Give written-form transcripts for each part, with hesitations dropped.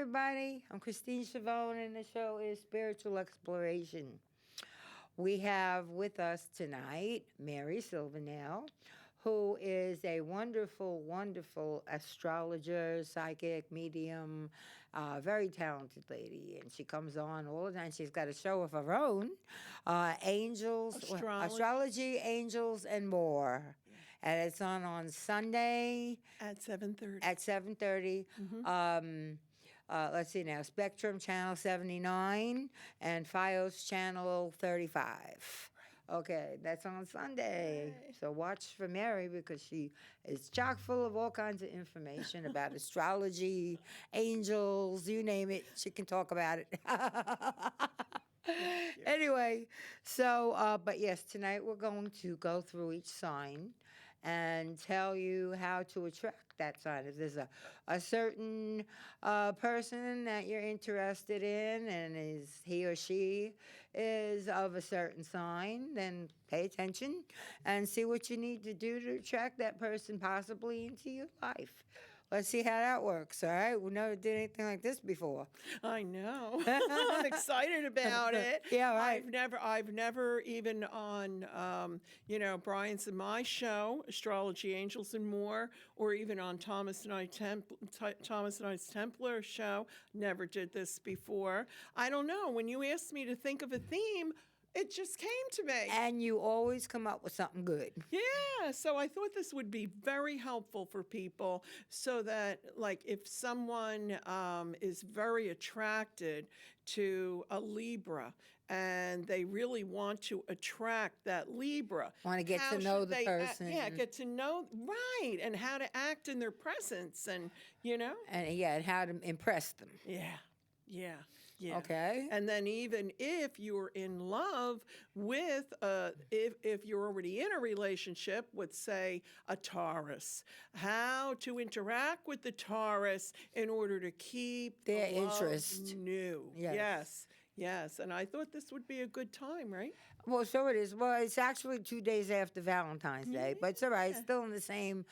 everybody. I'm Christine Schiavone, and the show is Spiritual Exploration. We have with us tonight Mary Silvernail, who is a wonderful, wonderful astrologer, psychic, medium, very talented lady. And she comes on all the time. She's got a show of her own, Astrology, Angels, and More. And it's on Sunday at 7:30. At 7:30. Let's see now. Spectrum Channel 79 and FiOS Channel 35. Okay, that's on Sunday. Right. So watch for Mary because she is chock full of all kinds of information about astrology, angels, you name it. She can talk about it. Anyway, so, but yes, tonight we're going to go through each sign and tell you how to attract that sign. If there's a certain person that you're interested in and he or she is of a certain sign, then pay attention and see what you need to do to attract that person possibly into your life. Let's see how that works, all right? We never did anything like this before. I know. I'm excited about it. Yeah, right. I've never even on, Brian's and my show, Astrology, Angels, and More, or even on Thomas and I's Templar show, never did this before. I don't know. When you asked me to think of a theme, it just came to me. And you always come up with something good. Yeah, so I thought this would be very helpful for people so that, like, if someone is very attracted to a Libra and they really want to attract that Libra. Want to get to know the person. Get to know, right, and how to act in their presence and, And how to impress them. Yeah. Okay. And then even if you're in love with, if you're already in a relationship with, say, a Taurus, how to interact with the Taurus in order to keep their the love interest new. Yes. And I thought this would be a good time, right? Well, so it is. Well, it's actually 2 days after Valentine's Day, but it's all right. It's still in the same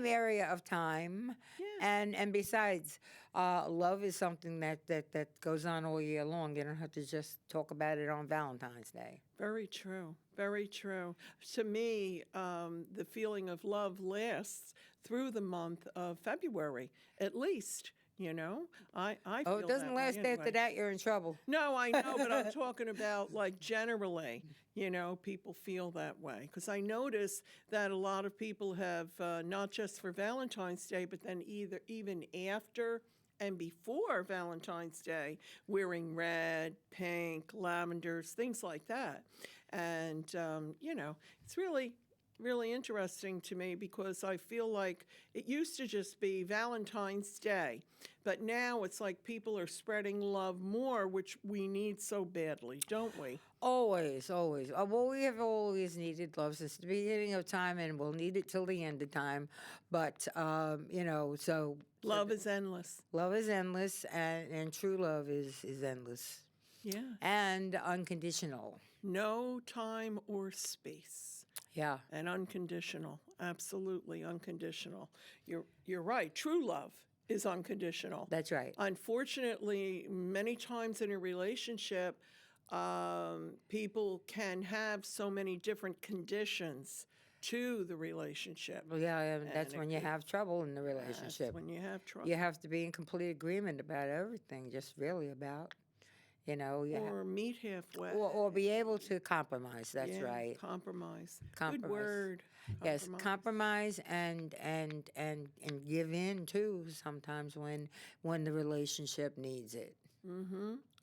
area of time. Yeah. And besides, love is something that goes on all year long. You don't have to just talk about it on Valentine's Day. Very true. Very true. To me, the feeling of love lasts through the month of February, at least. I feel it doesn't last after that. You're in trouble. No, I know, but I'm talking about like generally, people feel that way. Because I notice that a lot of people have, not just for Valentine's Day, but then even after and before Valentine's Day, wearing red, pink, lavenders, things like that. And, it's really interesting to me because I feel like it used to just be Valentine's Day, but now it's like people are spreading love more, which we need so badly, don't we? Always. Well, we have always needed love since the beginning of time, and we'll need it till the end of time. But, so... Love is endless. Love is endless, and true love is endless. Yeah. And unconditional. No time or space. Yeah. And unconditional. Absolutely unconditional. You're right. True love is unconditional. That's right. Unfortunately, many times in a relationship, people can have so many different conditions to the relationship. Well, that's when you have trouble in the relationship. That's when you have trouble. You have to be in complete agreement about everything, just really about. Or meet halfway. Or be able to compromise. That's right. Compromise. Good word. Yes, compromise and give in too. Sometimes when the relationship needs it.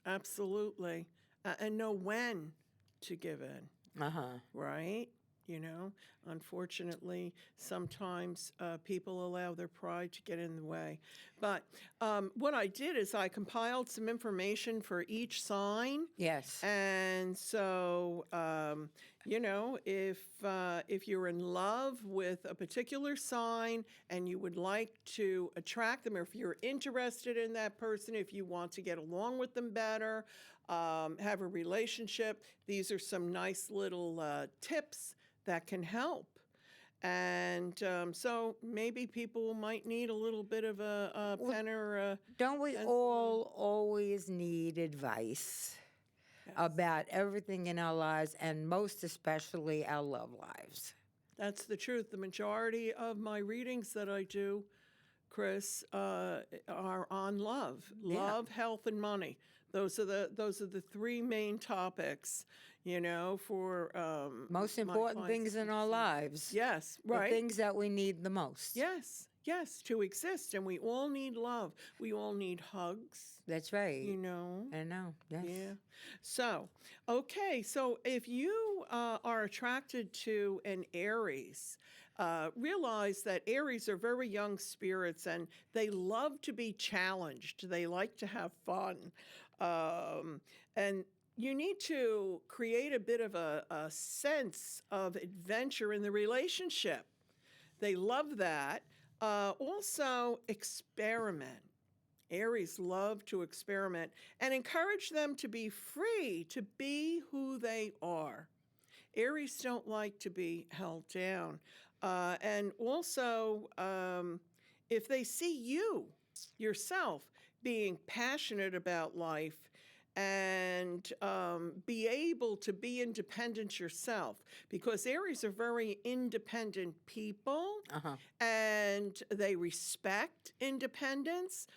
Absolutely, and know when to give in. Right. Unfortunately, sometimes people allow their pride to get in the way. But what I did is I compiled some information for each sign. Yes. And so, if you're in love with a particular sign and you would like to attract them, or if you're interested in that person, if you want to get along with them better, have a relationship, these are some nice little tips that can help. And so maybe people might need a little bit of a Well, pen or a don't we pencil. all always need advice Yes. about everything in our lives, and most especially our love lives? That's the truth. The majority of my readings that I do, Chris, are on love, Yeah. love, health, and money. Those are the three main topics, for Most my important clients things to in our see. lives, Yes, the right. things that we need the most. Yes, yes, to exist, and we all need love. We all need hugs. That's right. You know. I know. Yes. Yeah. So, okay. So if you are attracted to an Aries, realize that Aries are very young spirits and they love to be challenged. They like to have fun. And you need to create a bit of a sense of adventure in the relationship. They love that. Also, experiment. Aries love to experiment and encourage them to be free to be who they are. Aries don't like to be held down. And also, if they see you yourself being passionate about life and be able to be independent yourself, because Aries are very independent people and they respect independence.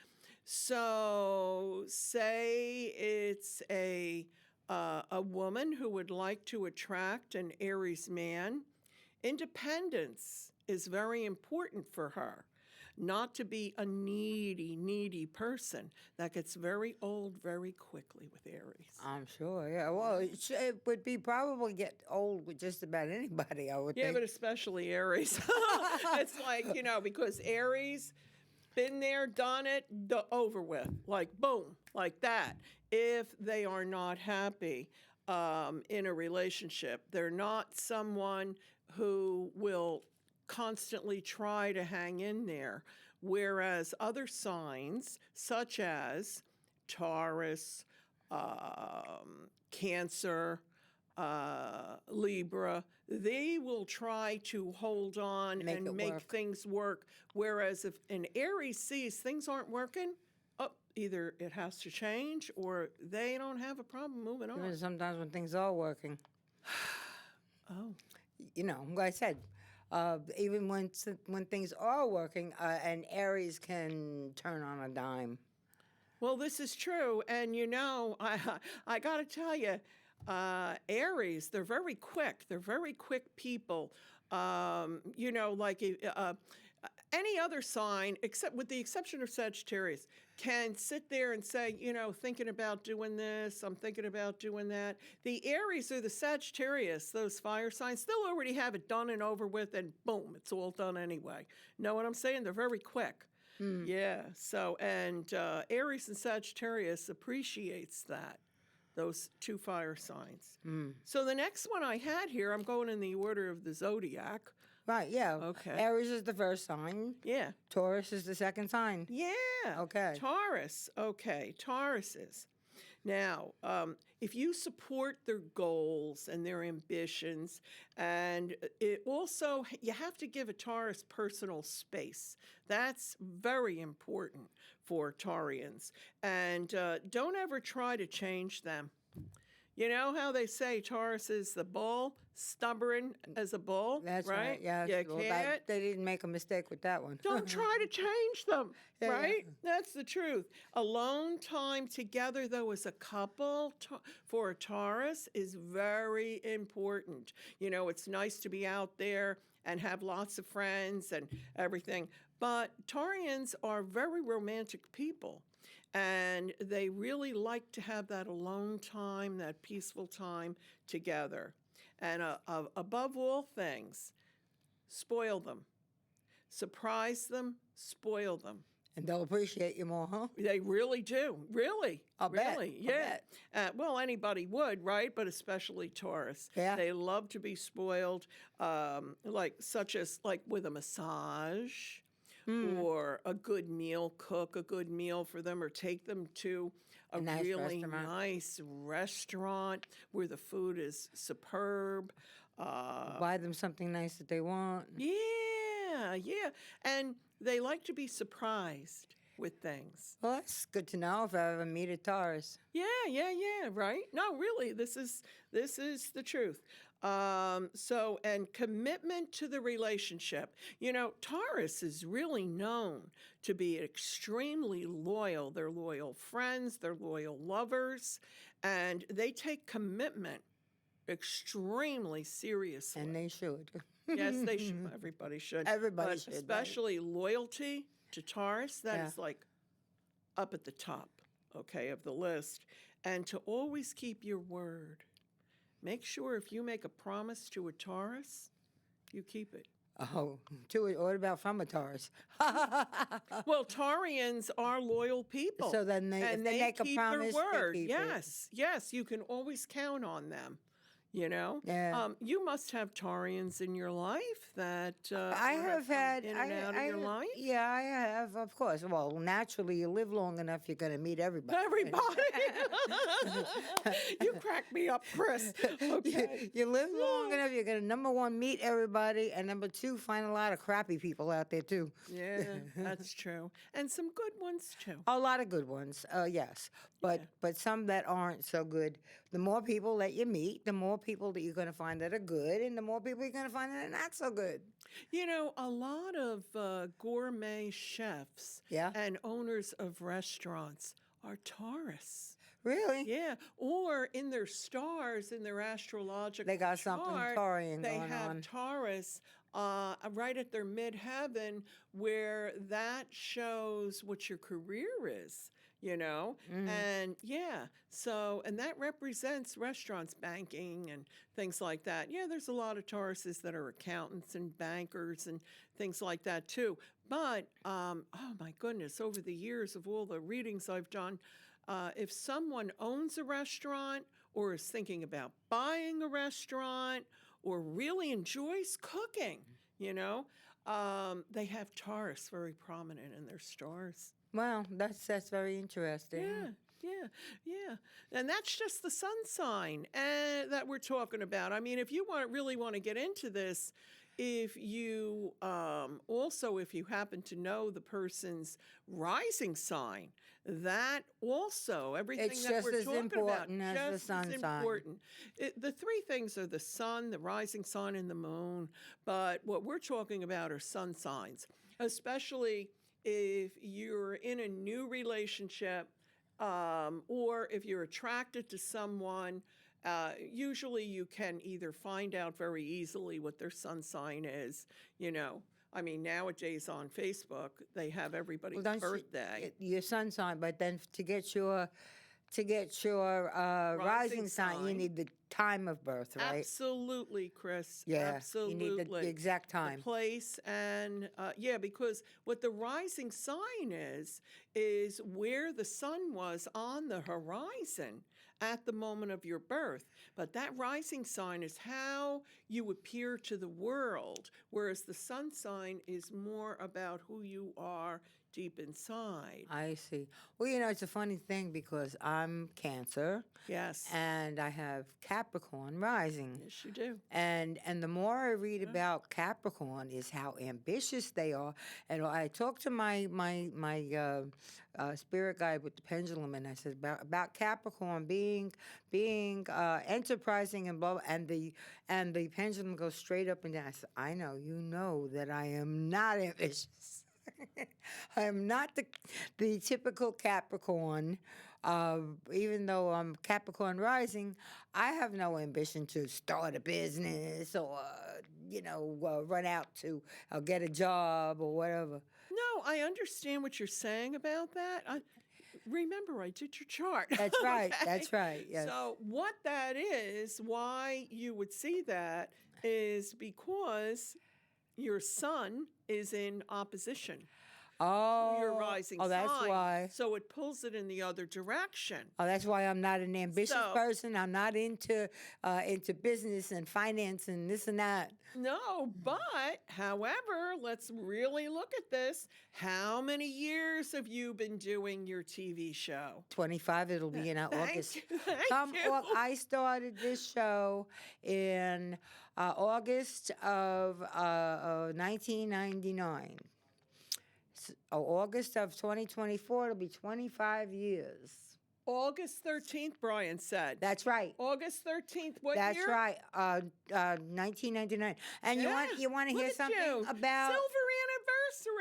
So, say it's a woman who would like to attract an Aries man. Independence is very important for her. Not to be a needy person. That gets very old very quickly with Aries. I'm sure. Yeah. Well, it would be probably get old with just about anybody, I would Yeah, think. but especially Aries. It's like, because Aries, been there, done it, over with. Like, boom, like that. If they are not happy in a relationship, they're not someone who will constantly try to hang in there. Whereas other signs, such as Taurus, Cancer, Libra, they will try to hold on Make and it make work. things work. Whereas if an Aries sees things aren't working, either it has to change or they don't have a problem moving on. Even sometimes when things are working. Oh. Like I said, even when things are working, an Aries can turn on a dime. Well, this is true. And I got to tell you, Aries, they're very quick. They're very quick people. Like any other sign, except with the exception of Sagittarius, can sit there and say, thinking about doing this, I'm thinking about doing that. The Aries or the Sagittarius, those fire signs, they'll already have it done and over with, and boom, it's all done anyway. Know what I'm saying? They're very quick. Yeah. So, and Aries and Sagittarius appreciates that, those two fire signs. So the next one I had here, I'm going in the order of the Zodiac. Right, yeah. Okay. Aries is the first sign. Yeah. Taurus is the second sign. Yeah. Okay. Taurus. Okay. Tauruses. Now, if you support their goals and their ambitions, and it also, you have to give a Taurus personal space. That's very important for Taurians. And don't ever try to change them. You know how they say Taurus is the bull, stubborn as a bull? That's right. Yeah. You Well, can't. they didn't make a mistake with that one. Don't try to change them, Yeah, right? yeah. That's the truth. Alone time together, though, as a couple for a Taurus is very important. It's nice to be out there and have lots of friends and everything. But Taurians are very romantic people. And they really like to have that alone time, that peaceful time together. And above all things, spoil them. Surprise them, spoil them. And they'll appreciate you more, huh? They really do. Really. I'll bet. Really, I'll yeah. bet. Well, anybody would, right? But especially Taurus. Yeah. They love to be spoiled, such as with a massage. Or a good meal, cook a good meal for them, or take them to a nice really restaurant. nice restaurant where the food is superb. Buy them something nice that they want. Yeah, yeah. And they like to be surprised with things. Well, that's good to know if I ever meet a Taurus. Yeah, yeah, yeah, right? No, really, this is the truth. And commitment to the relationship. You know, Taurus is really known to be extremely loyal. They're loyal friends, they're loyal lovers, and they take commitment extremely seriously. And they should. Yes, they should. Everybody should. Everybody But should. especially loyalty to Taurus, that Yeah. is like up at the top, okay, of the list. And to always keep your word. Make sure if you make a promise to a Taurus, you keep it. Oh, what about from a Taurus? Well, Taurians are loyal people. So then they, if and they make a keep promise, their word. they keep Yes, yes, you can always count on them. You know, Yeah. You must have Taurians in your life that I have come had in and out of your life. Yeah, I have, of course. Well, naturally, you live long enough, you're going to meet everybody. Everybody, you crack me up, Chris. Okay. You live long enough, you're going to, number one, meet everybody, and number two, find a lot of crappy people out there, too. Yeah, that's true, and some good ones too. A lot of good ones, yes. But some that aren't so good. The more people that you meet, the more people that you're going to find that are good, and the more people you're going to find that are not so good. You know, a lot of gourmet chefs Yeah. and owners of restaurants are Taurus. Really? Yeah, or in their stars, in their astrological They got something chart, Taurian they going have on. Taurus right at their midheaven, where that shows what your career is. You know, and yeah, so, and that represents restaurants, banking, and things like that. Yeah, there's a lot of Tauruses that are accountants and bankers and things like that too. But, oh my goodness, over the years of all the readings I've done, if someone owns a restaurant or is thinking about buying a restaurant or really enjoys cooking, you know, they have Taurus very prominent in their stars. Well, that's very interesting. Yeah, yeah. And that's just the sun sign that we're talking about. I mean, if you really want to get into this, if you also, if you happen to know the person's rising sign, that also, everything It's that just we're as talking about, important as the just sun as sign. important. The three things are the sun, the rising sign, and the moon. But what we're talking about are sun signs, especially if you're in a new relationship, or if you're attracted to someone. Usually you can either find out very easily what their sun sign is, you know. I mean, nowadays on Facebook, they have everybody's Don't you- birthday. your sun sign, but then to get your rising sign, you need the time of birth, right? Absolutely, Chris. Yeah, Absolutely. you need the exact time. The place and, yeah, because what the rising sign is where the sun was on the horizon at the moment of your birth. But that rising sign is how you appear to the world, whereas the sun sign is more about who you are deep inside. I see. Well, you know, it's a funny thing because I'm Cancer Yes. and I have Capricorn rising. Yes, you do. And the more I read about Capricorn is how ambitious they are. And I talked to my spirit guide with the pendulum, and I said about Capricorn being enterprising and blah, blah, and the pendulum goes straight up and down. I said, I know, you know that I am not ambitious. I am not the typical Capricorn. Even though I'm Capricorn rising, I have no ambition to start a business or, run out to get a job or whatever. No, I understand what you're saying about that. Remember, I did your chart. That's right. Okay? That's right. Yes. So what that is, why you would see that is because your sun is in opposition. your Oh, rising oh, that's sign. why. So it pulls it in the other direction. Oh, that's why I'm not an ambitious So- person. I'm not into business and finance and this and that. No, but however, let's really look at this. How many years have you been doing your TV show? 25. It'll be in August. Thank you. I started this show in August of 1999. August of 2024. It'll be 25 years. August 13th, Brian said. That's right. August 13th, what That's year? right. 1999. And Yeah, you want to hear look at something you. about Silver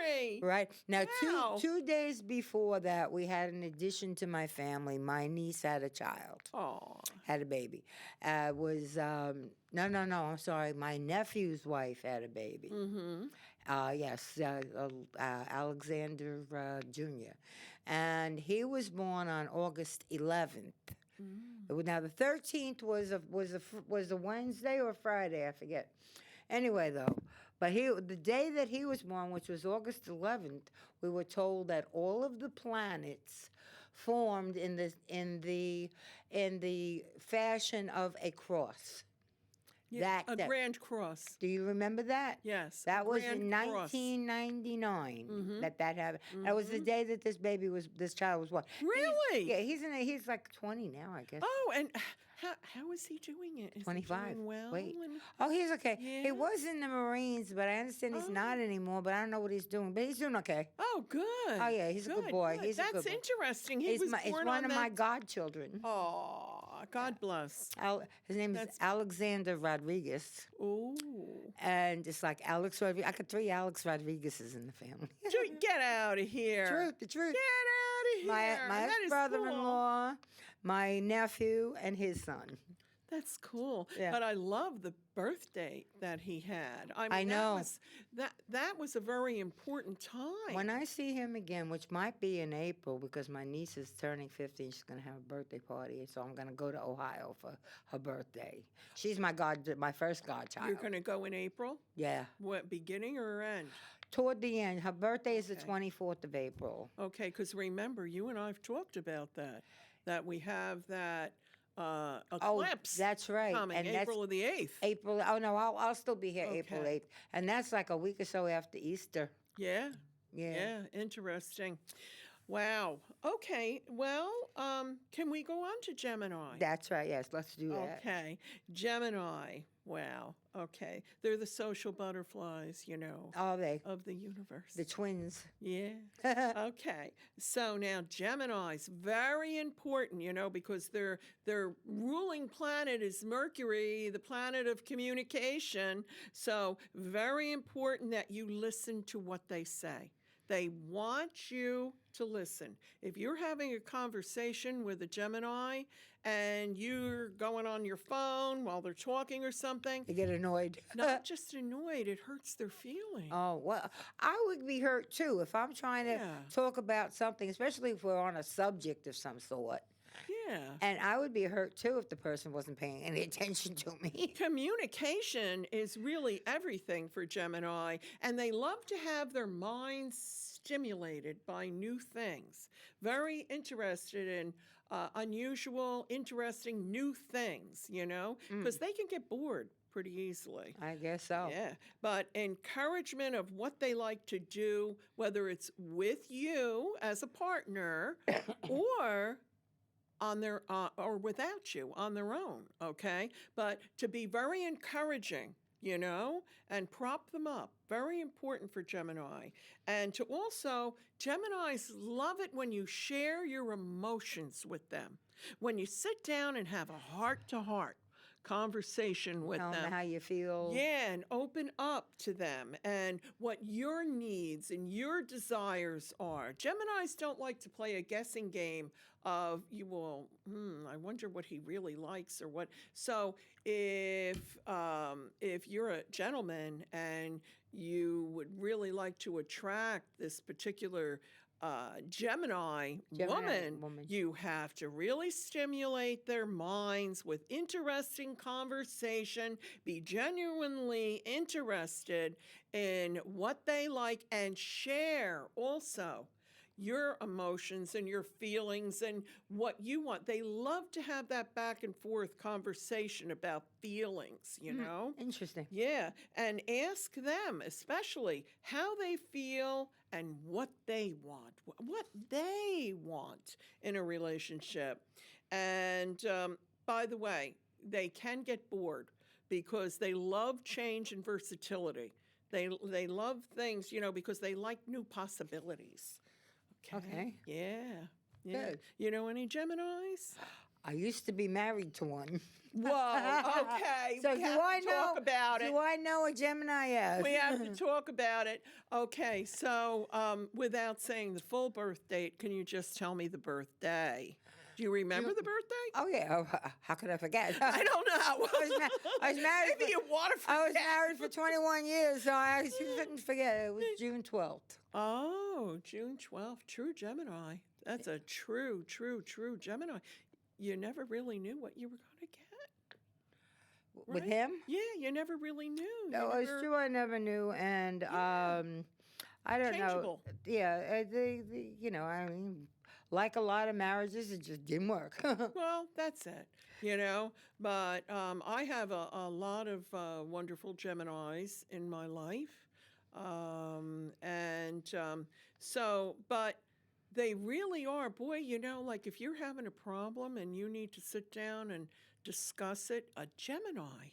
anniversary. right now? Wow. Two days before that, we had an addition to my family. My niece had a child, Oh, had a baby. Was no. I'm sorry. My nephew's wife had a baby. mm-hmm. Yes, Alexander Jr. And he was born on August 11th. Now the 13th was a Wednesday or Friday, I forget. Anyway, though, but the day that he was born, which was August 11th, we were told that all of the planets formed in the fashion of a cross. Yeah, a That- grand cross. Do you remember that? Yes. That a was grand in cross. 1999 that happened. That was the day that this child was born. Really? He's like 20 now, I guess. Oh, and how is he doing it? Is he 25. doing well? Wait. And- Oh, he's okay. Yeah? He was in the Marines, but I understand he's not anymore. But I don't know what he's doing. But he's doing okay. Oh, good. Oh, yeah, he's a good boy. He's a That's good boy. interesting. He He's was it's born one on of that. my godchildren. Oh, God bless. His name is Alexander Rodriguez, Oh. and it's like Alex Rodriguez. I got 3 Alex Rodriguezes in the family. Get out of here. The truth. Get out of here. My That is brother-in-law, my nephew, and his son. That's cool. Yeah. But I love the birthday that he had. I mean, I know. That was a very important time. When I see him again, which might be in April, because my niece is turning 50 and she's going to have a birthday party, so I'm going to go to Ohio for her birthday. She's my first godchild. You're going to go in April? Yeah. What, beginning or end? Toward the end. Her birthday is the Okay. 24th of April. Okay, because remember, you and I have talked about that we have that eclipse That's right. coming, And April of the 8th. April. Oh no, I'll still be here April Okay. 8th, and that's like a week or so after Easter. Yeah, Yeah. interesting. Wow. Okay, well, can we go on to Gemini? That's right. Yes, let's do that. Okay, Gemini. Wow. Okay, they're the social butterflies, Are they of the universe. the twins? Yeah. Okay. So now Gemini's very important, because their ruling planet is Mercury, the planet of communication. So very important that you listen to what they say. They want you to listen. If you're having a conversation with a Gemini and you're going on your phone while they're talking or something, They get annoyed. not just annoyed, it hurts their feelings. Oh, well, I would be hurt too if I'm trying to Yeah. talk about something, especially if we're on a subject of some sort. Yeah. And I would be hurt too if the person wasn't paying any attention to me. Communication is really everything for Gemini, and they love to have their minds stimulated by new things. Very interested in unusual, interesting new things, because they can get bored pretty easily. I guess so. Yeah, but encouragement of what they like to do, whether it's with you as a partner or on their or without you on their own, okay? But to be very encouraging, and prop them up. Very important for Gemini. And to also, Geminis love it when you share your emotions with them. When you sit down and have a heart-to-heart conversation with Tell them them. how you feel. Yeah, and open up to them and what your needs and your desires are. Geminis don't like to play a guessing game of I wonder what he really likes or what. So if you're a gentleman and you would really like to attract this particular Gemini, woman, you have to really stimulate their minds with interesting conversation, be genuinely interested in what they like, and share also your emotions and your feelings and what you want. They love to have that back and forth conversation about feelings, you know? Interesting. Yeah, and ask them especially how they feel and what they want, in a relationship. And by the way, they can get bored because they love change and versatility. They love things, you know, because they like new possibilities. Okay. Yeah. Good. You know any Geminis? I used to be married to one. Whoa. Okay. So we have to talk about it. Do I know a Gemini? Yes. We have to talk about it. Okay. So, without saying the full birth date, can you just tell me the birthday? Do you remember the birthday? Oh yeah. Oh, how could I forget? I don't know. I was married. Maybe you want to forget. I was married for 21 years, so I couldn't forget. It was June 12th. Oh, June 12th. True Gemini. That's a true Gemini. You never really knew what you were going to get. With right? him? Yeah, you never really knew. No, it's true. I never knew, and I don't Changeable. know. Yeah, you know, I mean, like a lot of marriages, it just didn't work. Well, that's it, you know. But I have a lot of wonderful Geminis in my life, but they really are, boy, you know, like if you're having a problem and you need to sit down and discuss it, a Gemini,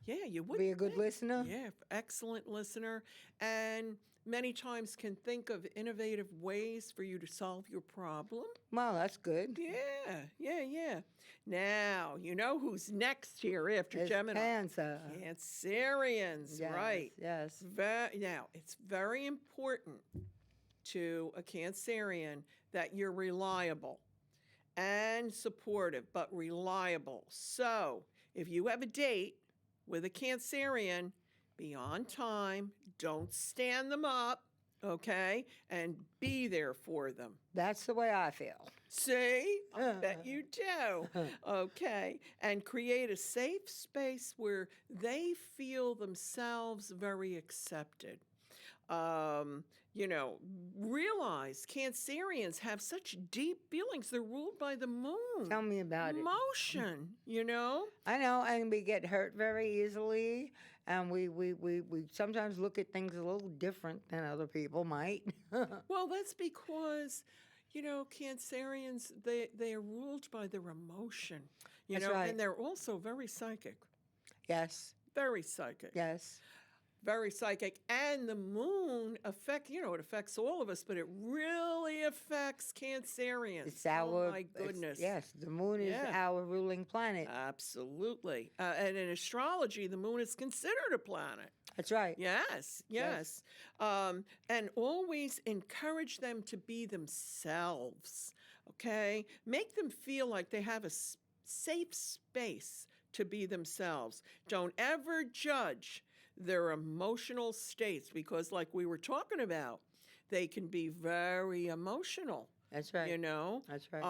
yeah, you would Be a good listener. Yeah, excellent listener, and many times can think of innovative ways for you to solve your problem. Well, that's good. Yeah. Now, you know who's next here after It's Gemini? Cancer. Cancerians, Yes, right. Yes. Now, it's very important to a Cancerian that you're reliable and supportive, but reliable. So, if you have a date with a Cancerian, be on time, don't stand them up, okay? And be there for them. That's the way I feel. See? I bet you do. Okay. And create a safe space where they feel themselves very accepted. You know, realize Cancerians have such deep feelings. They're ruled by the moon. Tell me about it. Emotion, you know? I know, and we get hurt very easily, and we sometimes look at things a little different than other people might. Well, that's because, you know, Cancerians, they are ruled by their emotion, you That's know, right. and they're also very psychic. Yes. Very psychic. Yes. Very psychic. And the moon it affects all of us, but it really affects Cancerians. It's our. Oh, my goodness. Yes, the moon is our ruling planet. Absolutely. And in astrology, the moon is considered a planet. That's right. Yes. And always encourage them to be themselves, okay? Make them feel like they have a safe space to be themselves. Don't ever judge their emotional states because, like we were talking about, they can be very emotional. That's right. You know? That's right.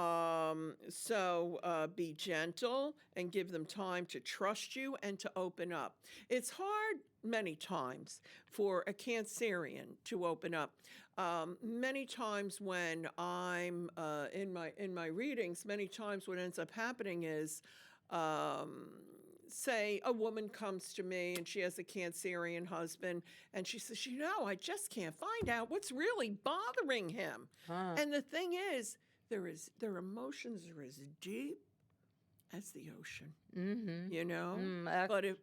So be gentle and give them time to trust you and to open up. It's hard many times for a Cancerian to open up. Many times when I'm in my readings, many times what ends up happening is say a woman comes to me and she has a Cancerian husband and she says, you know, I just can't find out what's really bothering him. And the thing is, their emotions are as deep as the ocean, you know?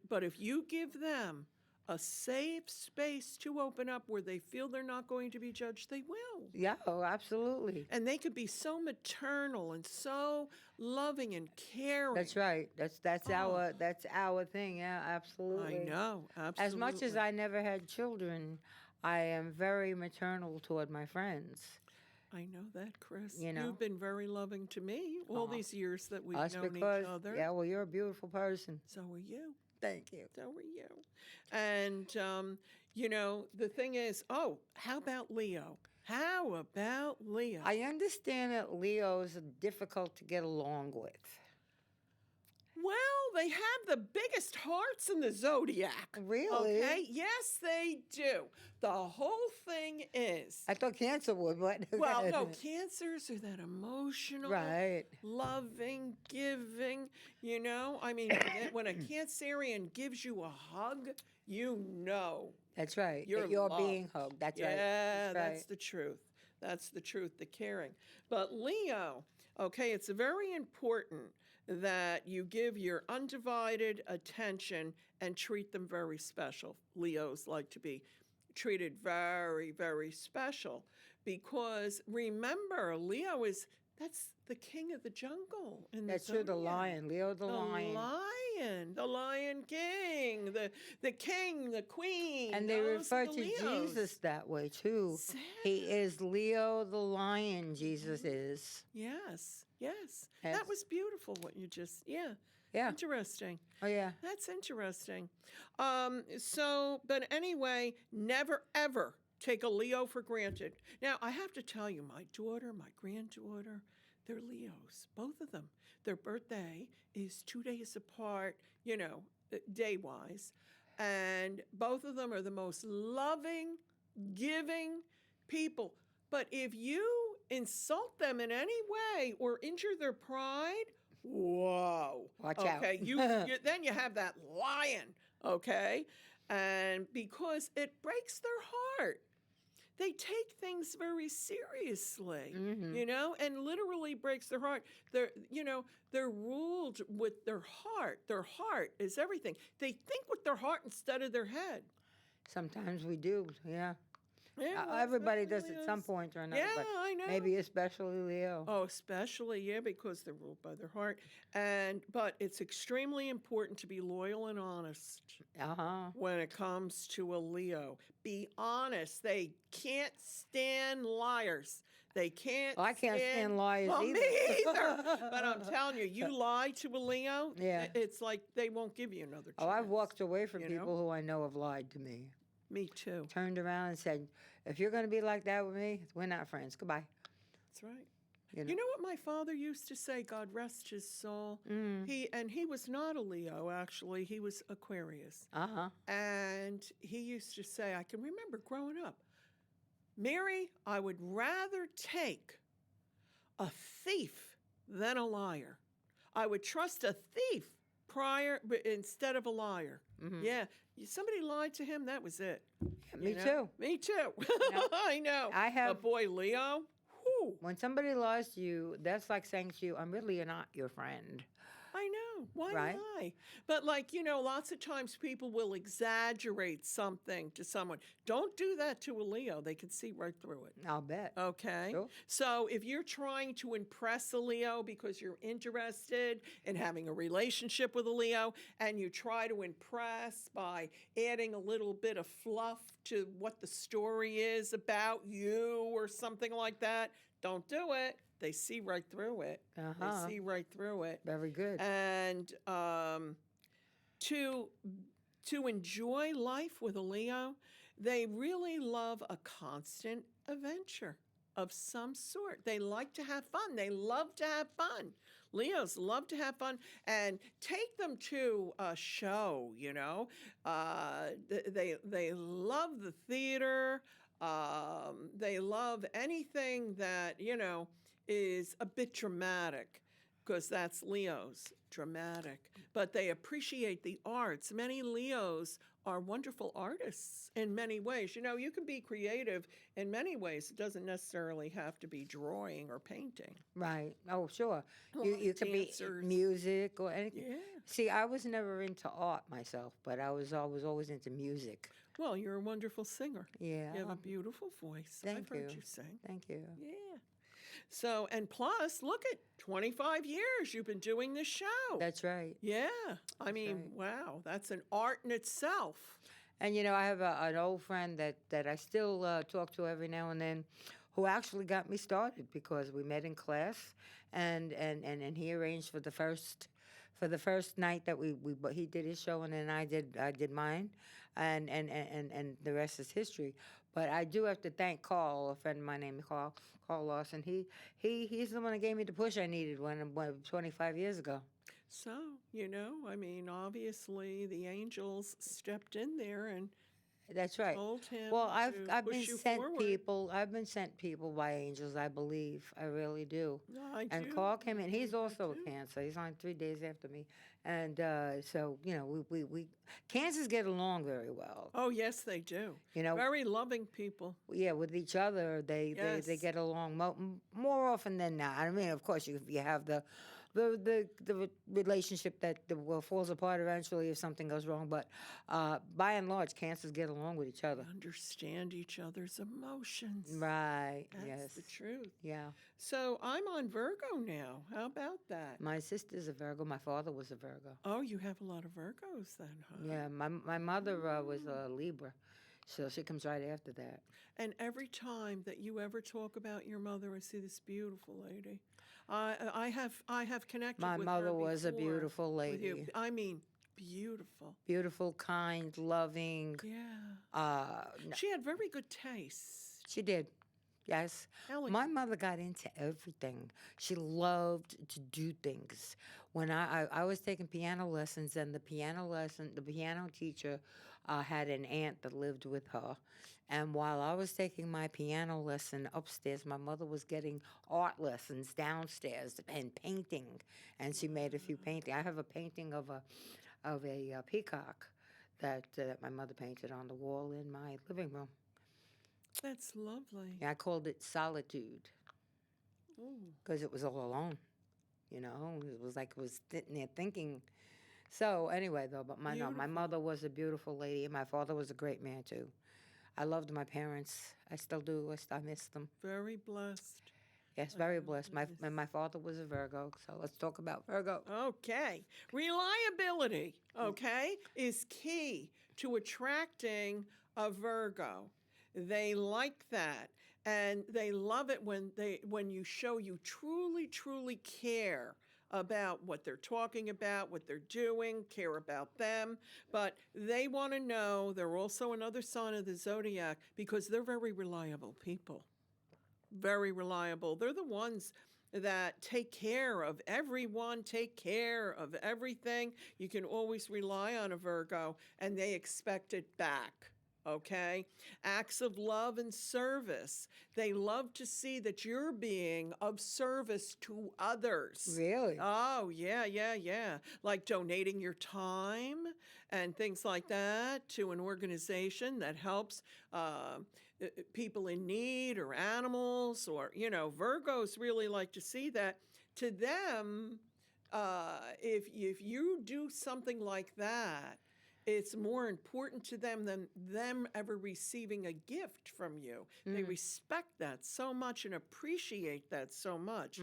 But if you give them a safe space to open up where they feel they're not going to be judged, they will. Yeah, oh, absolutely. And they could be so maternal and so loving and caring. That's right. That's our thing. Yeah, absolutely. I know, absolutely. As much as I never had children, I am very maternal toward my friends. I know that, Chris. You know? You've been very loving to me all these years that we've known each other. Yeah, well, you're a beautiful person. So are you. Thank you. So are you. And, you know, the thing is, how about Leo? How about Leo? I understand that Leos are difficult to get along with. Well, they have the biggest hearts in the zodiac. Really? Okay? Yes, they do. The whole thing is, I thought Cancer would, but well, no, cancers are that emotional, right. loving, giving, you know? I mean, when a Cancerian gives you a hug, you know That's right. you're You're loved. being hugged. That's right. Yeah, That's right. that's the truth. That's the truth, the caring. But Leo, okay, it's very important that you give your undivided attention and treat them very special. Leos like to be treated very, very special because remember, that's the king of the jungle in the That's true. The zodiac. lion, Leo the lion. The Lion King, the king, the queen. And they those refer are the to Leos. Jesus that way too. He is Leo the lion, Jesus is. Yes, yes. Yes. That was beautiful what you just, yeah. Yeah. Interesting. Oh, yeah. That's interesting. But anyway, never ever take a Leo for granted. Now, I have to tell you, my daughter, my granddaughter, they're Leos, both of them. Their birthday is 2 days apart, day-wise. And both of them are the most loving, giving people. But if you insult them in any way or injure their pride, whoa. Watch out. Okay, then you have that lion, okay? And because it breaks their heart. They take things very seriously, and literally breaks their heart. They're ruled with their heart. Their heart is everything. They think with their heart instead of their head. Sometimes we do, yeah. Yeah, well, Everybody does especially at some us. point or another. Yeah, but I know. maybe especially Leo. Oh, especially, yeah, because they're ruled by their heart. But it's extremely important to be loyal and honest when it comes to a Leo. Be honest. They can't stand liars. They can't. Well, I can't stand liars well, either. me either. But I'm telling you lie to a Leo, Yeah. it's like they won't give you another chance. Oh, I've walked away from you people know? who I know have lied to me. Me too. Turned around and said, if you're going to be like that with me, we're not friends. Goodbye. That's right. You know? You know what my father used to say, God rest his soul? He was not a Leo, actually. He was Aquarius. And he used to say, I can remember growing up, Mary, I would rather take a thief than a liar. I would trust a thief instead of a liar. Yeah. Somebody lied to him, that was it. Yeah, me too. Me too. I know. I have. But boy, Leo, whew. When somebody lies to you, that's like saying to you, I'm really not your friend. I know. Why Right? lie? But lots of times people will exaggerate something to someone. Don't do that to a Leo. They can see right through it. I'll bet. Okay. Sure. So if you're trying to impress a Leo because you're interested in having a relationship with a Leo and you try to impress by adding a little bit of fluff to what the story is about you or something like that, don't do it. They see right through it. They see right through it. Very good. And to enjoy life with a Leo, they really love a constant adventure of some sort. They like to have fun. They love to have fun. Leos love to have fun, and take them to a show. They love the theater. They love anything that is a bit dramatic, because that's Leos, dramatic. But they appreciate the arts. Many Leos are wonderful artists in many ways. You can be creative in many ways. It doesn't necessarily have to be drawing or painting. Right. Oh, sure. Well, You could be dancers. music or anything. Yeah. See, I was never into art myself, but I was always into music. Well, you're a wonderful singer. Yeah. You have a beautiful voice. Thank I've heard you. you sing. Thank you. Yeah. So, and plus, look at 25 years you've been doing this show. That's right. Yeah. I mean, wow, that's an art in itself. And I have an old friend that I still talk to every now and then, who actually got me started because we met in class, and he arranged for the first night that he did his show, and then I did mine, and the rest is history. But I do have to thank Carl, a friend of mine named Carl Lawson. He's the one that gave me the push I needed when 25 years ago. So, I mean, obviously the angels stepped in there and That's right. told him Well, to I've been push you sent forward. people. I've been sent people by angels. I believe. I really do. No, I And do. Carl I came in. believe He's that also a too. Cancer. He's on 3 days after me, and so we Cancers get along very well. Oh, yes, they do. You know, Very loving people. yeah, with each other, they Yes. get along more often than not. I mean, of course, you have the relationship that falls apart eventually if something goes wrong, but by and large, cancers get along with each They other. understand each other's emotions. Right. That's Yes. the truth. Yeah. So I'm on Virgo now. How about that? My sister's a Virgo. My father was a Virgo. Oh, you have a lot of Virgos then, huh? Yeah. My mother was a Libra, so she comes right after that. And every time that you ever talk about your mother, I see this beautiful lady. I have connected My with mother her was a before beautiful with you. lady. I mean, beautiful. Beautiful, kind, loving. Yeah. She had very good taste. She did. Yes. Elegant. My mother got into everything. She loved to do things. When I was taking piano lessons, and the piano teacher had an aunt that lived with her. And while I was taking my piano lesson upstairs, my mother was getting art lessons downstairs and painting. And she made a few paintings. I have a painting of a peacock that my mother painted on the wall in my living room. That's lovely. Yeah, I called it Solitude Ooh. because it was all alone. It was like it was sitting there thinking. So anyway, though, but my Beautiful. mother was a beautiful lady, and my father was a great man too. I loved my parents. I still do. I miss them. Very blessed. Yes, very blessed. My father was a Virgo, so let's talk about Virgo. Okay. Reliability, okay, is key to attracting a Virgo. They like that. And they love it when you show you truly care about what they're talking about, what they're doing, care about them. But they want to know they're also another sign of the zodiac because they're very reliable people. Very reliable. They're the ones that take care of everyone, take care of everything. You can always rely on a Virgo, and they expect it back. Okay? Acts of love and service. They love to see that you're being of service to others. Really? Oh, yeah. Like donating your time and things like that to an organization that helps people in need or animals or, Virgos really like to see that. To them, if you do something like that, it's more important to them than them ever receiving a gift from you. They respect that so much and appreciate that so much.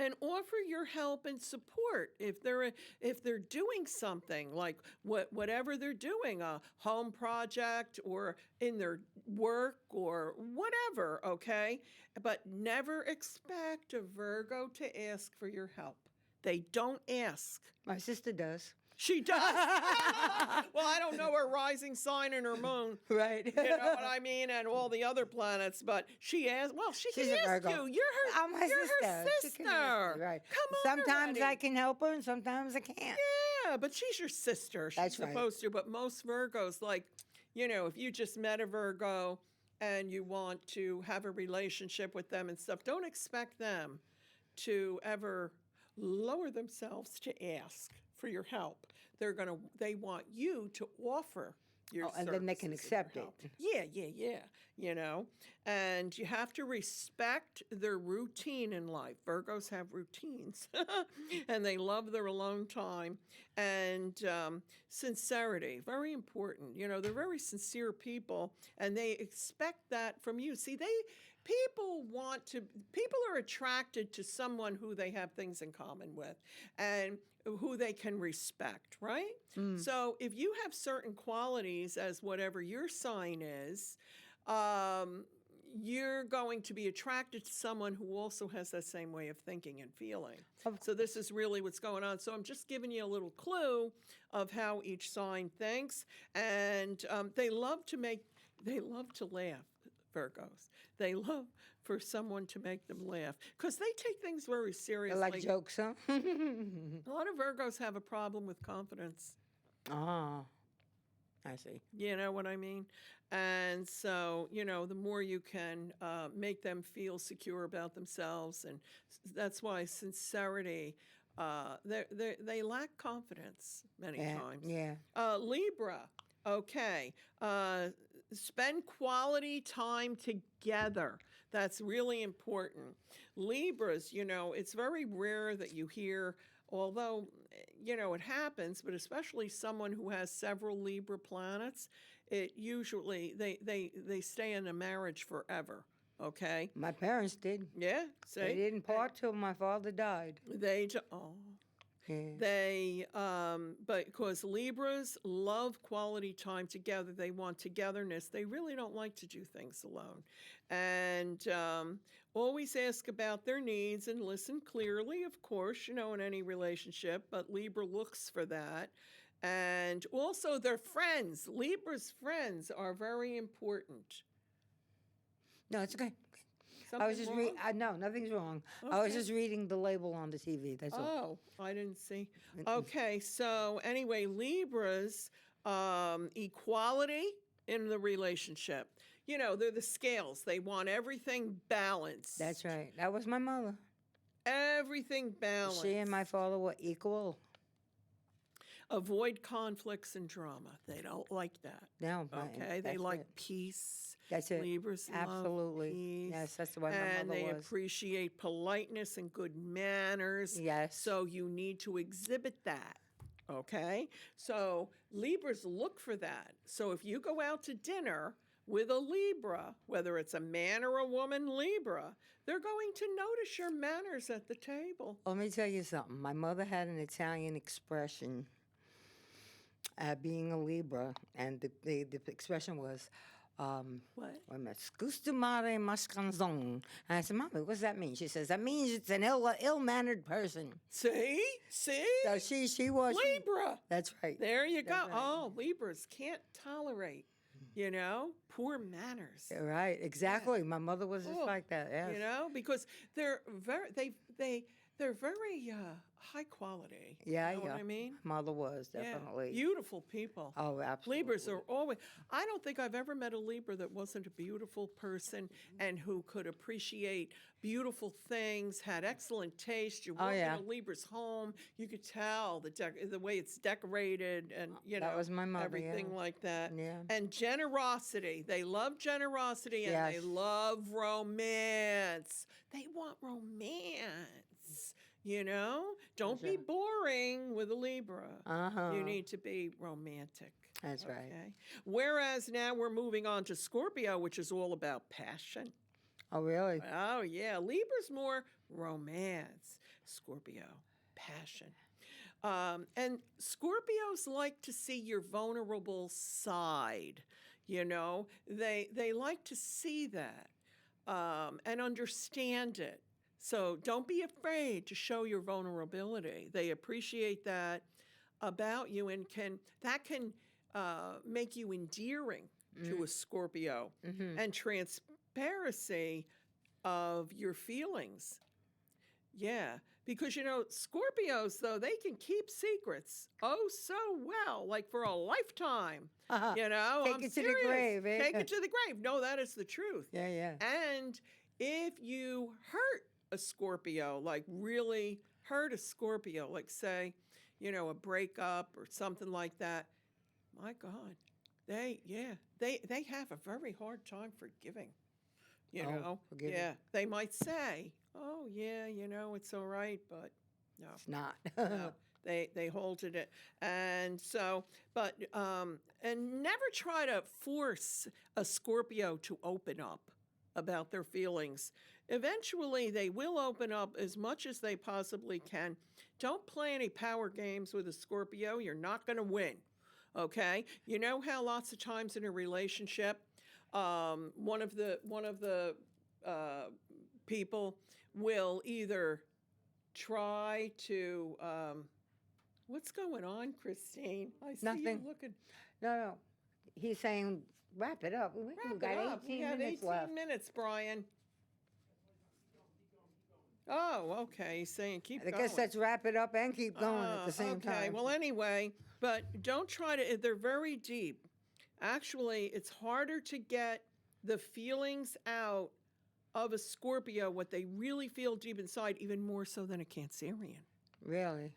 And offer your help and support if they're doing something like whatever they're doing, a home project or in their work or whatever, okay? But never expect a Virgo to ask for your help. They don't ask. My sister does. She does. Well, I don't know her rising sign and her moon. Right. You know what I mean? And all the other planets. But she asked, well, she She's can a ask Virgo. you. You're I'm my her She sister. can ask me, right. Come on Sometimes already. I can help her, and sometimes I can't. Yeah, but she's your sister. She's That's right. supposed to. But most Virgos, like, if you just met a Virgo and you want to have a relationship with them and stuff, don't expect them to ever lower themselves to ask for your help. They want you to offer your and then they can services and accept your it. help. Yeah. And you have to respect their routine in life. Virgos have routines, and they love their alone time. And sincerity, very important. They're very sincere people, and they expect that from you. See, people are attracted to someone who they have things in common with and who they can respect, right? So if you have certain qualities as whatever your sign is, you're going to be attracted to someone who also has that same way of thinking and feeling. So this is really what's going on. So I'm just giving you a little clue of how each sign thinks. And they love to laugh, Virgos. They love for someone to make them laugh because they take things very I seriously. like jokes, huh? A lot of Virgos have a problem with confidence. Ah, I see. You know what I mean? And so, the more you can make them feel secure about themselves, and that's why sincerity, they lack confidence many times. Yeah. Libra, okay. Spend quality time together. That's really important. Libras, it's very rare that you hear, although, it happens, but especially someone who has several Libra planets, it usually, they stay in a marriage forever, okay? My parents did. Yeah, They see? didn't part till my father died. Yeah. But because Libras love quality time together, they want togetherness. They really don't like to do things alone. And always ask about their needs and listen clearly, of course, in any relationship, but Libra looks for that. And also their friends. Libra's friends are very important. No, it's okay. Something I was just wrong? no, nothing's wrong. I was Okay. just reading the label on the TV. That's all. Oh, I didn't see. Okay, so anyway, Libras, equality in the relationship. They're the scales. They want everything balanced. That's right. That was my mother. Everything balanced. She and my father were equal. Avoid conflicts and drama. They don't like that. No, Okay, they that's like it. peace. That's it. Libras Absolutely. love peace. Yes, that's the way my And mother they was. appreciate politeness and good manners. Yes. So you need to exhibit that. Okay? So Libras look for that. So if you go out to dinner with a Libra, whether it's a man or a woman Libra, they're going to notice your manners at the table. Let me tell you something. My mother had an Italian expression, being a Libra, and the expression was, What? wait a minute, scustumare mascanzon. And I said, Mommy, what does that mean? She says, that means it's an ill-mannered person. See? So she was. Libra. That's right. There you go. That's right. Oh, Libras can't tolerate, poor manners. Right, exactly. My mother was just Oh, like that. Yes. Because they're they're very high quality. Yeah, You know yeah. what I mean? Mother was definitely. Yeah. Beautiful people. Oh, absolutely. Libras are always, I don't think I've ever met a Libra that wasn't a beautiful person and who could appreciate beautiful things, had excellent taste. You walk yeah. in a Libra's home, you could tell the way it's decorated and, That was my mother, everything yeah. like that. Yeah. And generosity. They love generosity and they Yes. love romance. They want romance. Don't be boring with a Libra. Uh-huh. You need to be romantic. That's right. Okay. Whereas now we're moving on to Scorpio, which is all about passion. Oh, really? Oh, yeah. Libra's more romance. Scorpio, passion. And Scorpios like to see your vulnerable side. They like to see that and understand it. So don't be afraid to show your vulnerability. They appreciate that about you and can make you endearing to a Scorpio. And transparency of your feelings. Yeah, because Scorpios, though, they can keep secrets so well, like for a lifetime. Take I'm it to the serious. grave, eh? Take it to the grave. No, that is the truth. Yeah, yeah. And if you hurt a Scorpio, like really hurt a Scorpio, like say, a breakup or something like that, my God, they have a very hard time forgiving. Forgiving. Yeah, they might say, "Oh, yeah, it's all right," but no, It's not. no, they hold it, and so, but and never try to force a Scorpio to open up about their feelings. Eventually, they will open up as much as they possibly can. Don't play any power games with a Scorpio. You're not going to win. Okay? You know how lots of times in a relationship, One of the people will either try to what's going on, Christine? I see you Nothing. looking. No. He's saying wrap it up. We've Wrap got it up. 18 We have minutes 18 left. minutes, Brian. Oh, okay. He's saying keep I going. guess that's wrap it up and keep going at the same okay. time. Well, anyway, but don't try to. They're very deep. Actually, it's harder to get the feelings out of a Scorpio, what they really feel deep inside, even more so than a Cancerian. Really?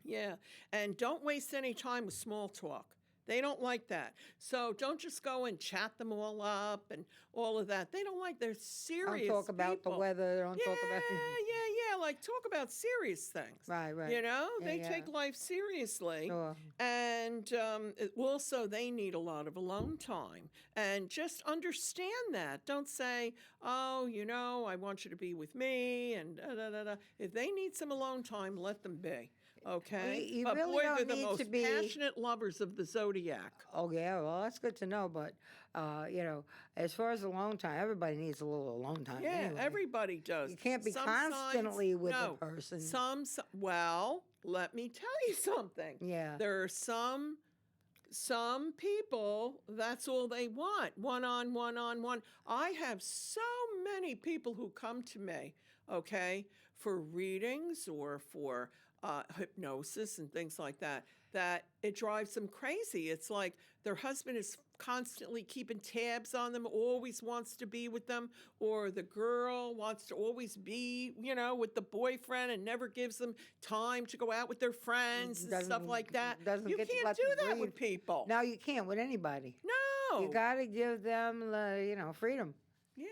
Yeah. And don't waste any time with small talk. They don't like that. So don't just go and chat them all up and all of that. They don't like, they're serious Don't talk about people. the weather. Don't talk about. Yeah. Like talk about serious things. Right. You know, Yeah, they yeah. take life seriously. Sure. And also, they need a lot of alone time. And just understand that. Don't say, oh, I want you to be with me. And da, da, da, da. If they need some alone time, let them be. Okay? You But really boy, don't they're the need most to be. passionate lovers of the Zodiac. Oh yeah, well that's good to know. But as far as alone time, everybody needs a little alone time. Yeah, anyway. everybody does. You can't be Some constantly signs- with no, a person. Well, let me tell you something. Yeah. There are some people, that's all they want. One on one. I have so many people who come to me, okay, for readings or for hypnosis and things like that, that it drives them crazy. It's like their husband is constantly keeping tabs on them, always wants to be with them, or the girl wants to always be, with the boyfriend and never gives them time to go out with their friends and stuff like that. You get to can't let do them that breathe. with people. No, you can't with anybody. No. You got to give them, freedom. Yeah.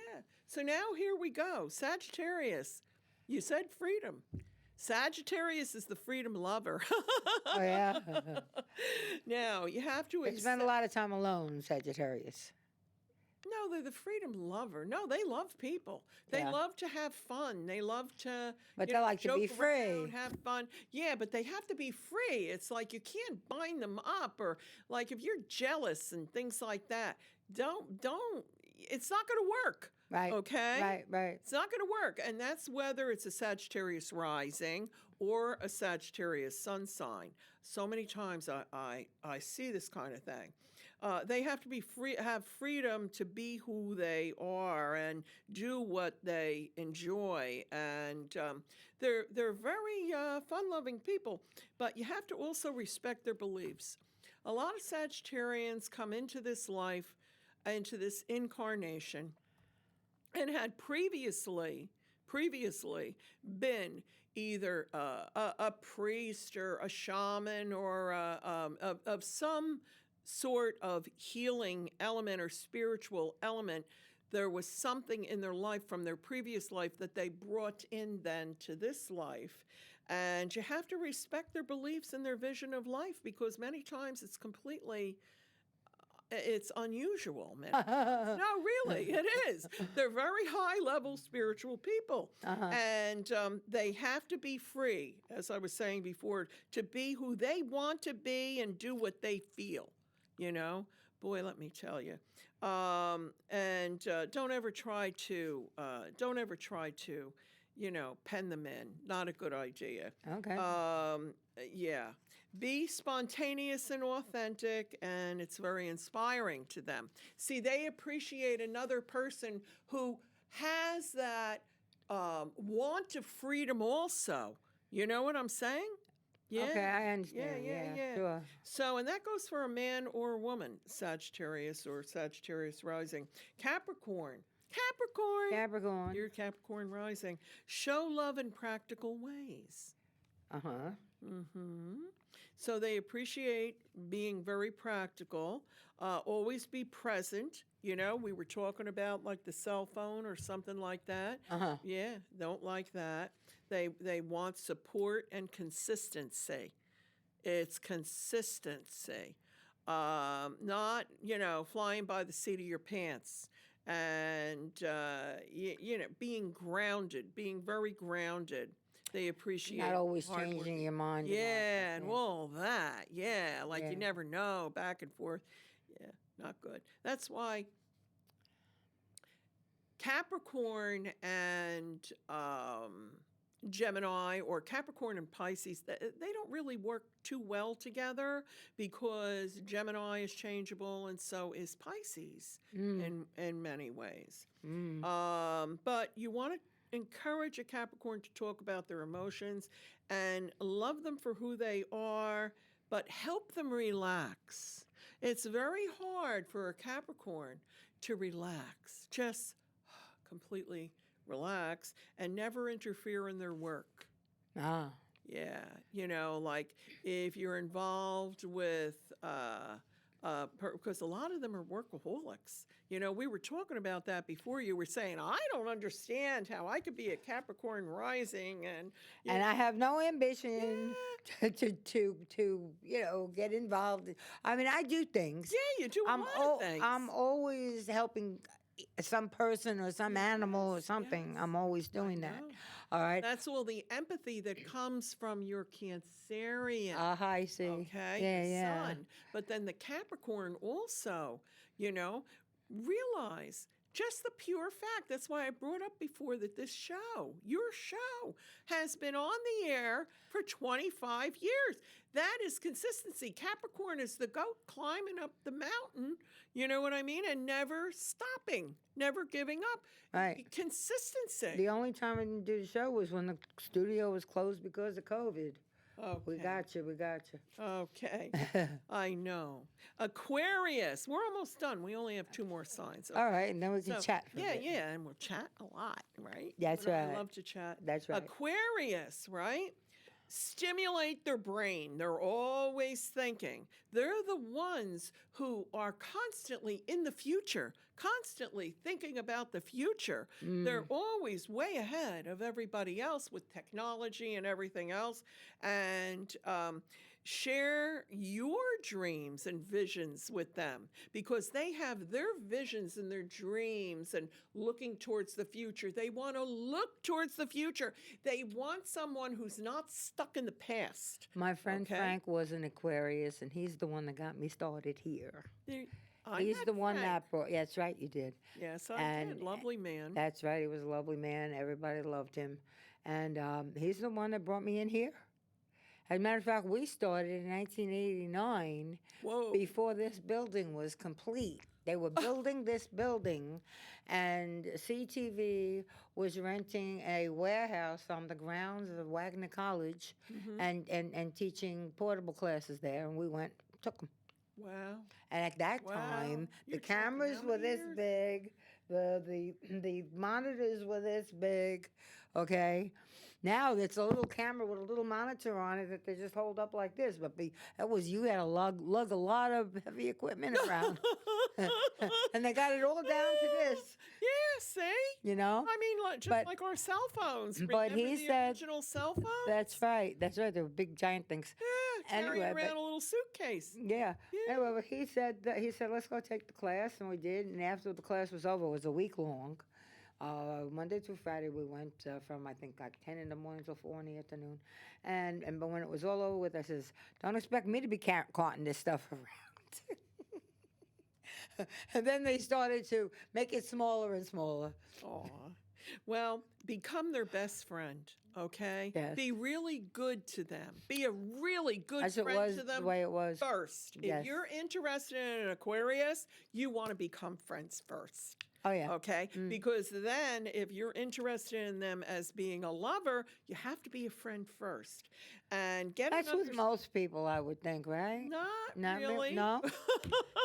So now here we go. Sagittarius. You said freedom. Sagittarius is the freedom lover. Oh yeah. Now, you have to They spend a lot of time alone, Sagittarius. No, they're the freedom lover. No, they love people. They Yeah. love to have fun. They love to But they like to be joke around, free. have fun. Yeah, but they have to be free. It's like you can't bind them up, or like if you're jealous and things like that, don't it's not going to work. Right. Okay? Right. It's not going to work. And that's whether it's a Sagittarius rising or a Sagittarius sun sign. So many times I see this kind of thing. They have to be free, have freedom to be who they are and do what they enjoy. And they're very fun-loving people. But you have to also respect their beliefs. A lot of Sagittarians come into this life, into this incarnation, and had previously been either a priest or a shaman or of some sort of healing element or spiritual element. There was something in their life from their previous life that they brought in then to this life. And you have to respect their beliefs and their vision of life, because many times it's unusual, man. No, really, it is. They're very high-level spiritual people. And they have to be free, as I was saying before, to be who they want to be and do what they feel, Boy, let me tell you. And don't ever try to, pen them in. Not a good idea. Okay. Yeah. Be spontaneous and authentic, and it's very inspiring to them. See, they appreciate another person who has that want of freedom also. You know what I'm saying? Yeah. Okay, I understand. Yeah. Sure. So, and that goes for a man or a woman, Sagittarius or Sagittarius rising. Capricorn. Capricorn. You're Capricorn rising. Show love in practical ways. So they appreciate being very practical. Always be present. We were talking about like the cell phone or something like that. Yeah, don't like that. They want support and consistency. It's consistency. Not, flying by the seat of your pants. And, being grounded, being very grounded. They appreciate Not always hard work. changing your mind. Yeah, and all that. Yeah, like you never know, back and forth. Yeah, not good. That's why Capricorn and Gemini, or Capricorn and Pisces, they don't really work too well together because Gemini is changeable and so is Pisces in many ways. But you want to encourage a Capricorn to talk about their emotions and love them for who they are, but help them relax. It's very hard for a Capricorn to relax, just completely relax and never interfere in their work. Ah. Yeah, like if you're involved with, because a lot of them are workaholics. We were talking about that before. You were saying, I don't understand how I could be a Capricorn rising and I have no ambition to get involved. I mean, I do things. Yeah, you do a lot of things. I'm always helping some person or some animal or something. I'm always doing that. All right. That's all the empathy that comes from your Cancerian. I see. Okay. Yeah, sun. But then the Capricorn also, realize just the pure fact. That's why I brought up before that your show, has been on the air for 25 years. That is consistency. Capricorn is the goat climbing up the mountain, you know what I mean? And never stopping, never giving up. Right. Consistency. The only time I didn't do the show was when the studio was closed because of COVID. Okay. We got you. Okay. I know. Aquarius. We're almost done. We only have 2 more signs. Okay. All right, and then we can chat for a bit. Yeah, and we'll chat a lot, right? That's right. I love to chat. That's right. Aquarius, right? Stimulate their brain. They're always thinking. They're the ones who are constantly in the future, constantly thinking about the future. They're always way ahead of everybody else with technology and everything else. And share your dreams and visions with them because they have their visions and their dreams and looking towards the future. They want to look towards the future. They want someone who's not stuck in the past. My friend Frank was an Aquarius, and he's the one that got me started here. He's the one that brought. Yeah, that's right, you did. Yes, I did. Lovely man. That's right. He was a lovely man. Everybody loved him, and he's the one that brought me in here. As a matter of fact, we started in 1989. Whoa. Before this building was complete. They were building this building, and CTV was renting a warehouse on the grounds of Wagner College and teaching portable classes there, and we took them. Wow. And at that time, the cameras were this big, the monitors were this big, okay? Now it's a little camera with a little monitor on it that they just hold up like this. But you had to lug a lot of heavy equipment around. And they got it all down to this. Yeah, see? I mean, just like our cell phones. But he said, original cell phones? That's right. They were big, giant things. Yeah, carrying around a little suitcase. Yeah. Anyway, but he said, let's go take the class, and we did. And after the class was over, it was a week long. Monday through Friday, we went from, I think, like 10 in the morning till 4 in the afternoon. But when it was all over with, I says, don't expect me to be carting this stuff around. And then they started to make it smaller and smaller. Aw. Well, become their best friend, okay? Yes. Be really good to them. Be a really good As friend it was to them the way it was. first. Yes. If you're interested in an Aquarius, you want to become friends first. Oh, yeah. Okay? Because then if you're interested in them as being a lover, you have to be a friend first. And That's with most people, I would think, right? Not really. No?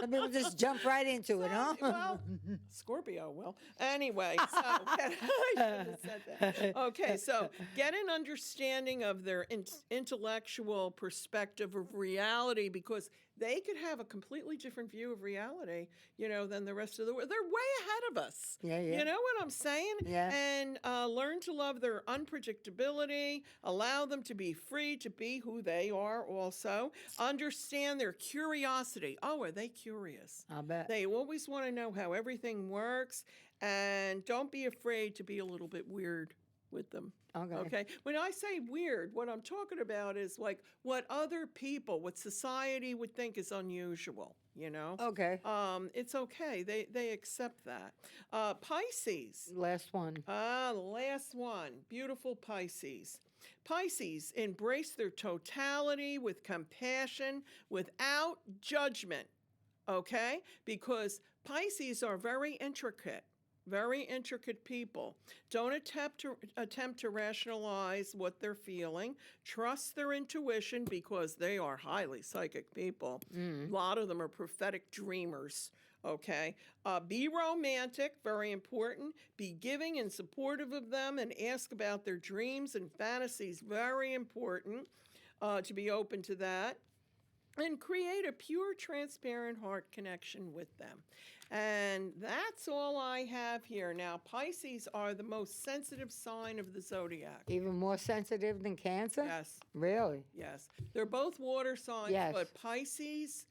Some people just jump right into it, huh? Well, Scorpio will. Anyway, so I should have said that. Okay, so get an understanding of their intellectual perspective of reality because they could have a completely different view of reality, than the rest of the world. They're way ahead of us. Yeah. You know what I'm saying? Yeah. And learn to love their unpredictability. Allow them to be free to be who they are also. Understand their curiosity. Oh, are they curious? I'll bet. They always want to know how everything works. And don't be afraid to be a little bit weird with them. Okay. Okay. When I say weird, what I'm talking about is like what other people, what society would think is unusual, you know? Okay. It's okay. They accept that. Pisces. Last one. The last one. Beautiful Pisces. Pisces embrace their totality with compassion, without judgment. Okay? Because Pisces are very intricate people. Don't attempt to rationalize what they're feeling. Trust their intuition because they are highly psychic people. A lot of them are prophetic dreamers. Okay. Be romantic, very important. Be giving and supportive of them and ask about their dreams and fantasies, very important to be open to that. And create a pure, transparent heart connection with them. And that's all I have here. Now, Pisces are the most sensitive sign of the zodiac. Even more sensitive than Cancer? Yes, Really? yes. They're both water signs, Yes. but Pisces,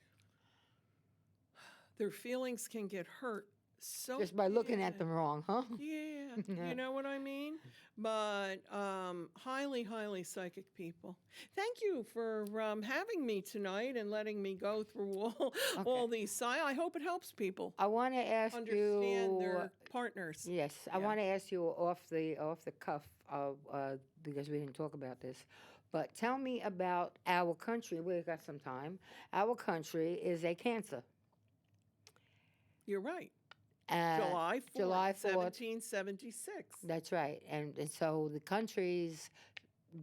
their feelings can get hurt so Just by looking at bad. them wrong, huh? Yeah, you know what I mean? But highly, highly psychic people. Thank you for having me tonight and letting me go through all these signs. I hope it helps people I want to ask understand you. their partners. Yes, I Yeah. want to ask you off the cuff because we didn't talk about this. But tell me about our country. We've got some time. Our country is a Cancer. You're right. Uh, July 4th, July 4th. 1776. That's right. And so the country's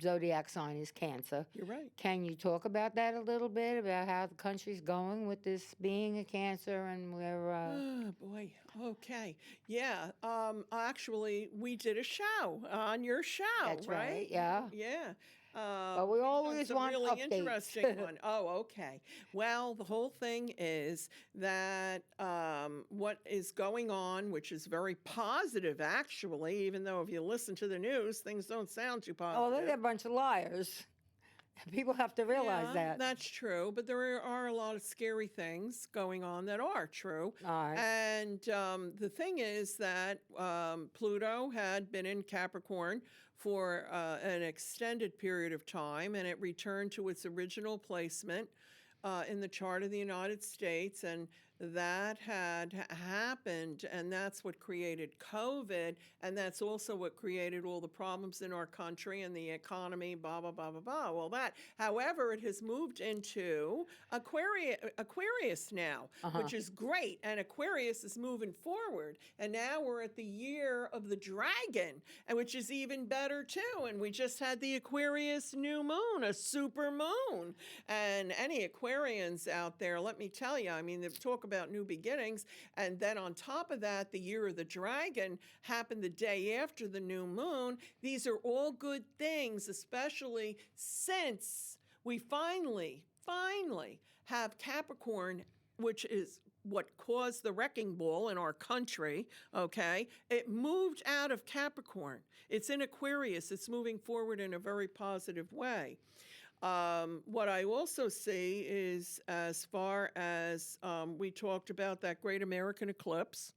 zodiac sign is Cancer. You're right. Can you talk about that a little bit, about how the country's going with this being a Cancer and where... Oh, boy. Okay. Yeah. Actually, we did a show on your show, That's right, right? yeah. Yeah. But we We've done always some want really updates. interesting one. Oh, okay. Well, the whole thing is that what is going on, which is very positive, actually, even though if you listen to the news, things don't sound too Oh, positive. they're a bunch of liars. People have to realize Yeah, that. that's true, but there are a lot of scary things going on that are true. All right. And the thing is that Pluto had been in Capricorn for an extended period of time, and it returned to its original placement in the chart of the United States, and that had happened, and that's what created COVID, and that's also what created all the problems in our country and the economy, blah, blah, blah, blah, blah. Well, however, it has moved into Aquarius now, which is great, and Aquarius is moving forward, and now we're at the year of the dragon, and which is even better too, and we just had the Aquarius new moon, a super moon, and any Aquarians out there, let me tell you, I mean, they talk about new beginnings, and then on top of that, the year of the dragon happened the day after the new moon. These are all good things, especially since we finally have Capricorn, which is what caused the wrecking ball in our country, okay? It moved out of Capricorn. It's in Aquarius. It's moving forward in a very positive way. What I also see is, as far as we talked about that great American eclipse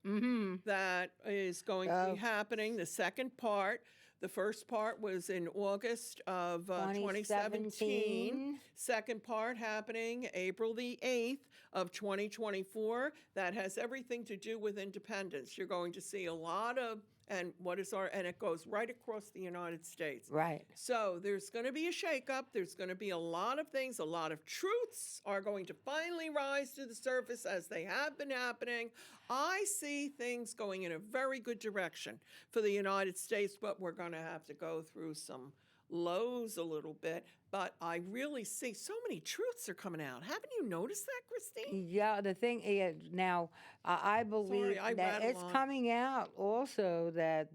that is going to be happening, the second part. The first part was in August of 2017. Second part happening April the 8th of 2024. That has everything to do with independence. You're going to see a lot of, and it goes right across the United States. Right. So there's going to be a shakeup. There's going to be a lot of things. A lot of truths are going to finally rise to the surface as they have been happening. I see things going in a very good direction for the United States, but we're going to have to go through some lows a little bit. But I really see so many truths are coming out. Haven't you noticed that, Christine? Yeah, the thing is now, I believe I that rattle it's on. coming out also that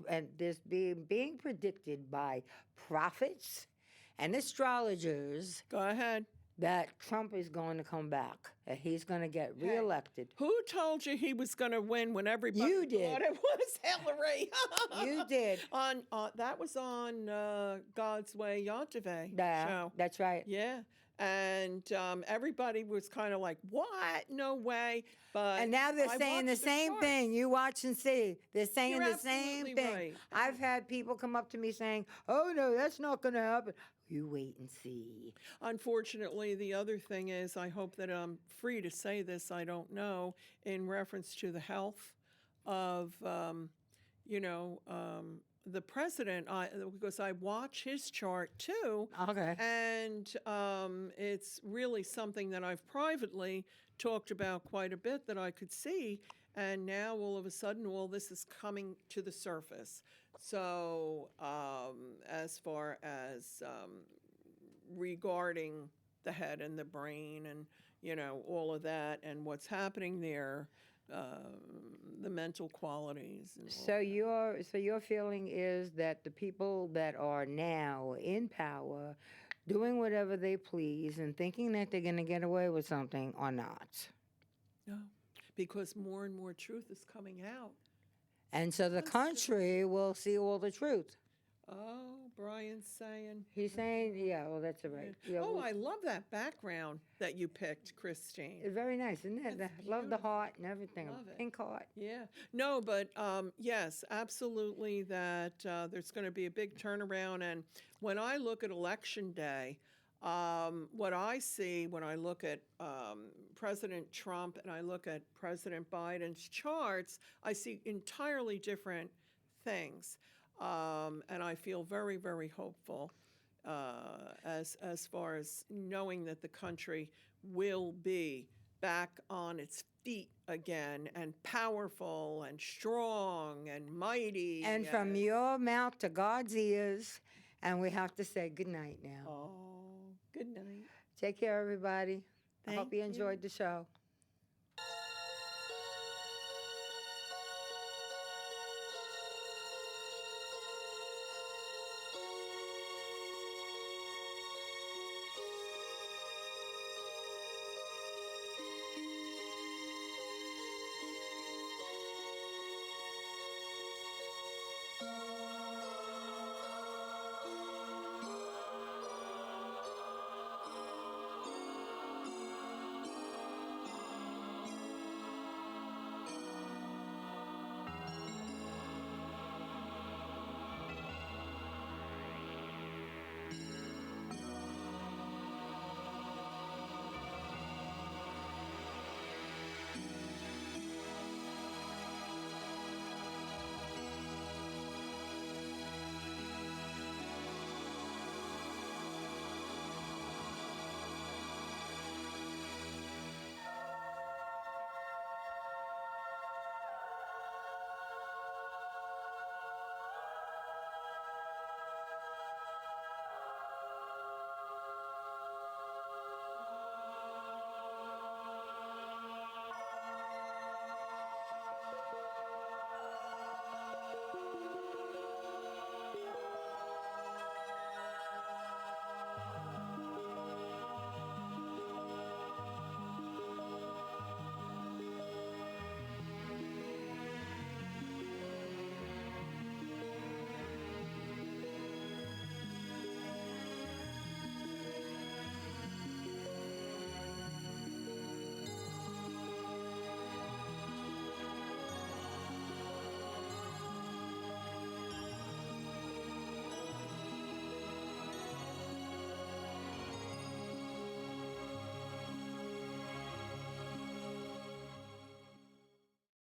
and this being predicted by prophets and astrologers Go ahead. that Trump is going to come back. That he's going to get reelected. Who told you he was going to win when everybody You did. thought it was Hillary? You did. That was on God's Way Yontave Yeah, show. that's right. Yeah. And everybody was kind of like, what? No way. But And now they're I saying the watched same charts. thing. You watch and see. They're saying You're the same absolutely thing. right. I've had people come up to me saying, "Oh no, that's not going to happen." You wait and see. Unfortunately, the other thing is, I hope that I'm free to say this, I don't know, in reference to the health of, you know, the president, because I watch his chart too, Okay. and it's really something that I've privately talked about quite a bit that I could see, and now all of a sudden, all this is coming to the surface. So, as far as regarding the head and the brain and all of that and what's happening there, the mental qualities and all So that. your feeling is that the people that are now in power, doing whatever they please and thinking that they're going to get away with something are not. No, because more and more truth is coming out. And so the Constantly. country will see all the truth. Oh, Brian's saying. He's saying, yeah, well, that's all right. Yeah, Oh, I love that background that you picked, Christine. it's very nice, isn't it? That's I love the beautiful. heart and everything. Love it. Pink heart. Yeah. No, but yes, absolutely that there's going to be a big turnaround. And when I look at election day, what I see when I look at President Trump and I look at President Biden's charts, I see entirely different things. And I feel very, very hopeful as far as knowing that the country will be back on its feet again and powerful and strong and mighty. And from your mouth to God's ears. And we have to say good night now. Oh, good night. Take care, everybody. I hope Thank you you. enjoyed the show.